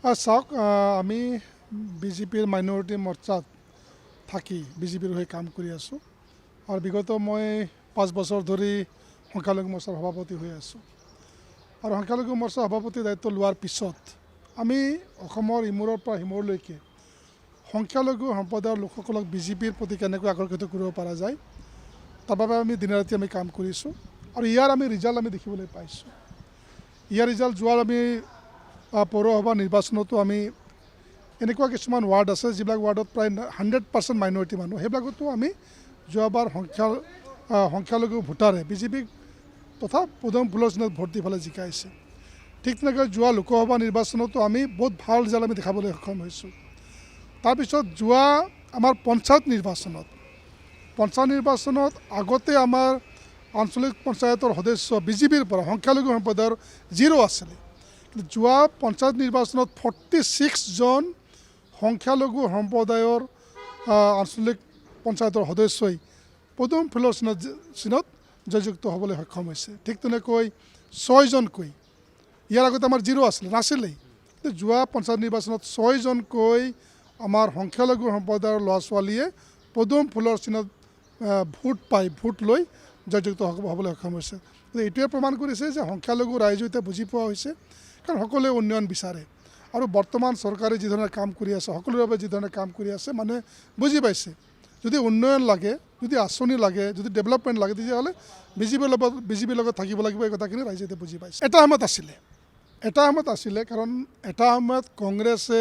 চাওক আমি বিজেপিৰ মাইনৰিটি মৰ্চাত থাকি বিজেপিৰ হৈ কাম কৰি আছোঁ আৰু বিগত মই 5 বছৰ ধৰি সংখ্যালঘু মৰ্চাৰ সভাপতি হৈ আছোঁ আৰু সংখ্যালঘু মৰ্চাৰ সভাপতি দায়িত্ব লোৱাৰ পিছত আমি অসমৰ ইমূৰৰ পৰা সিমূৰলৈকে সংখ্যালঘু সম্প্ৰদায়ৰ লোকসকলক বিজেপিৰ প্ৰতি কেনেকৈ আকৰ্ষিত কৰিব পৰা যায় তাৰ বাবে আমি দিনে ৰাতি আমি কাম কৰিছোঁ আৰু ইয়াৰ আমি ৰিজাল্ট আমি দেখিবলৈ পাইছোঁ। ইয়াৰ ৰিজাল্ট যোৱাৰ আমি পৌৰসভা নিৰ্বাচনতো আমি এনেকুৱা কিছুমান ৱাৰ্ড আছে যিবিলাক ৱাৰ্ডত প্ৰায় 100% মাইনৰিটি মানুহ, সেইবিলাকতো আমি যোৱাবাৰ সংখ্যালঘু ভোটাৰে বিজেপিক তথা পদুম ফুলৰ চিনত ভোট দি পেলাই জিকাইছে। ঠিক তেনেকৈ যোৱা লোকসভা নিৰ্বাচনতো আমি বহুত ভাল ৰিজাল্ট আমি দেখাবলৈ সক্ষম হৈছোঁ। তাৰপিছত যোৱা আমাৰ পঞ্চায়ত নিৰ্বাচনত আগতে আমাৰ আঞ্চলিক পঞ্চায়তৰ সদস্য বিজেপিৰ পৰা সংখ্যালঘু সম্প্ৰদায়ৰ 0 আছিলে, কিন্তু যোৱা পঞ্চায়ত নিৰ্বাচনত 46জন সংখ্যালঘু সম্প্ৰদায়ৰ আঞ্চলিক পঞ্চায়তৰ সদস্যই পদুম ফুলৰ চিনত জয়যুক্ত হ'বলৈ সক্ষম হৈছে। ঠিক তেনেকৈ 6জনকৈ, ইয়াৰ আগতে আমাৰ 0 নাছিলেই, কিন্তু যোৱা পঞ্চায়ত নিৰ্বাচনত 6জনকৈ আমাৰ সংখ্যালঘু সম্প্ৰদায়ৰ ল'ৰা ছোৱালীয়ে পদুম ফুলৰ চিনত ভোট লৈ জয়যুক্ত হ'বলৈ সক্ষম হৈছে। এইটোৱে প্ৰমাণ কৰিছে যে সংখ্যালঘু ৰাইজে এতিয়া বুজি পোৱা হৈছে, কাৰণ সকলোৱে উন্নয়ন বিচাৰে আৰু বৰ্তমান চৰকাৰে যি ধৰণে কাম কৰি আছে, সকলোৰে বাবে যি ধৰণে কাম কৰি আছে, মানুহে বুজি পাইছে যদি উন্নয়ন লাগে, যদি আঁচনি লাগে, যদি ডেভেলপমেণ্ট লাগে, তেতিয়াহ'লে বিজেপিৰ লগত থাকিব লাগিব। এই কথাখিনি ৰাইজে এতিয়া বুজি পাইছে। এটা সময়ত আছিলে কাৰণ এটা সময়ত কংগ্ৰেছে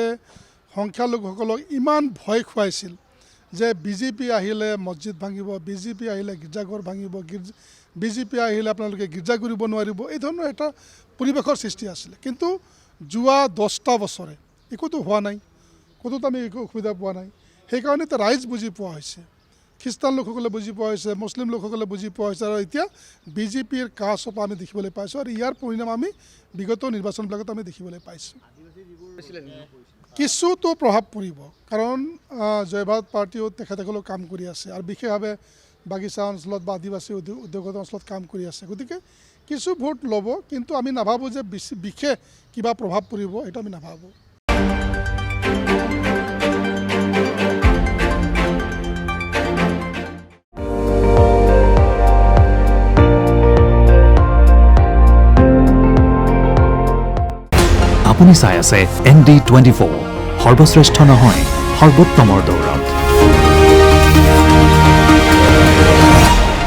সংখ্যালঘুসকলক ইমান ভয় খুৱাইছিল যে বিজেপি আহিলে মছজিদ ভাঙিব, বিজেপি আহিলে গীৰ্জাঘৰ ভাঙিব, বিজেপি আহিলে আপোনালোকে গীৰ্জা কৰিব নোৱাৰিব, এই ধৰণৰ এটা পৰিৱেশৰ সৃষ্টি আছিলে। কিন্তু যোৱা 10টা বছৰে একোতো হোৱা নাই, ক'তোতো আমি একো অসুবিধা পোৱা নাই। সেইকাৰণে এতিয়া ৰাইজ বুজি পোৱা হৈছে, খ্ৰীষ্টান লোকসকলে বুজি পোৱা হৈছে, মুছলিম লোকসকলে বুজি পোৱা হৈছে আৰু এতিয়া বিজেপিৰ কাহ চপা আমি দেখিবলৈ পাইছোঁ আৰু ইয়াৰ পৰিণাম আমি বিগত নিৰ্বাচনবিলাকত আমি দেখিবলৈ পাইছোঁ। কিছুতো প্ৰভাৱ পৰিব, কাৰণ জয় ভাৰত পাৰ্টিও তেখেতসকলেও কাম কৰি আছে আৰু বিশেষভাৱে বাগিচা অঞ্চলত বা আদিবাসী উদ্যোগত অঞ্চলত কাম কৰি আছে, গতিকে কিছু ভোট ল'ব, কিন্তু আমি নাভাবোঁ যে বিশেষ কিবা প্ৰভাৱ পৰিব, সেইটো আমি নাভাবোঁ। আপুনি চাই আছে ND24, সৰ্বশ্ৰেষ্ঠ নহয় সৰ্বোত্তমৰ দৌৰত।